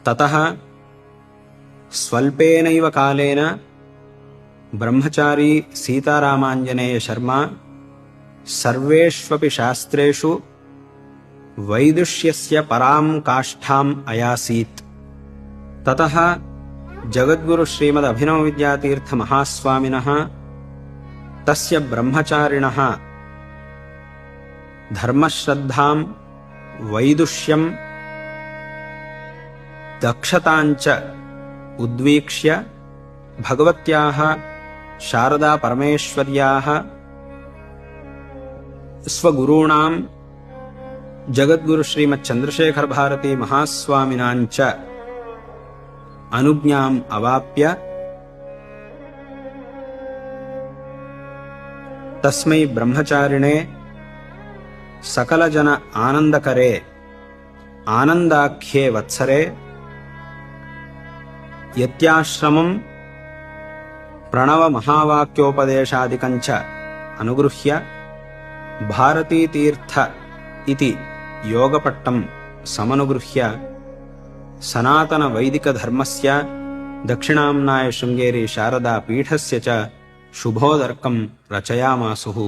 ततः स्वल्पेनैव कालेन ब्रह्मचारी सीतारामाञ्जनेय शर्मा सर्वेष्वपि शास्त्रेषु वैदुष्यस्य परां काष्ठाम् अयासीत्। ततः जगद्गुरु श्रीमद् अभिनव विद्यातीर्थ महास्वामिनः तस्य ब्रह्मचारिणः धर्मश्रद्धां वैदुष्यं दक्षताञ्च उद्वीक्ष्य भगवत्याः शारदा परमेश्वर्याः स्वगुरूणां जगद्गुरु श्रीमत् चन्द्रशेखर भारती महास्वामिनाञ्च अनुज्ञाम् अवाप्य तस्मै ब्रह्मचारिणे सकलजन आनन्दकरे आनन्दाख्ये वत्सरे यत्याश्रमं प्रणव महावाक्योपदेशादिकञ्च अनुगृह्य भारतीतीर्थ इति योगपट्टं समनुगृह्य सनातन वैदिकधर्मस्य दक्षिणाम्नाय शृङ्गेरी शारदा पीठस्य च शुभोदर्कं रचयामासुः।